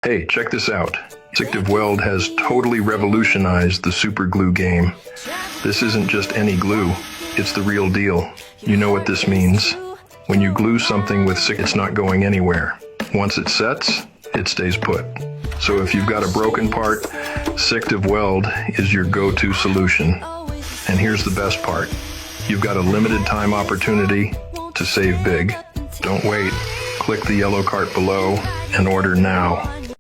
Hey, check this out. Sictive Weld has totally revolutionized the super glue game. This isn't just any glue, it's the real deal. You know what this means. When you glue something with Sictive, it's not going anywhere. Once it sets, it stays put. So if you've got a broken part, Sictive Weld is your go-to solution. And here's the best part. You've got a limited time opportunity to save big. Don't wait. Click the yellow cart below and order now.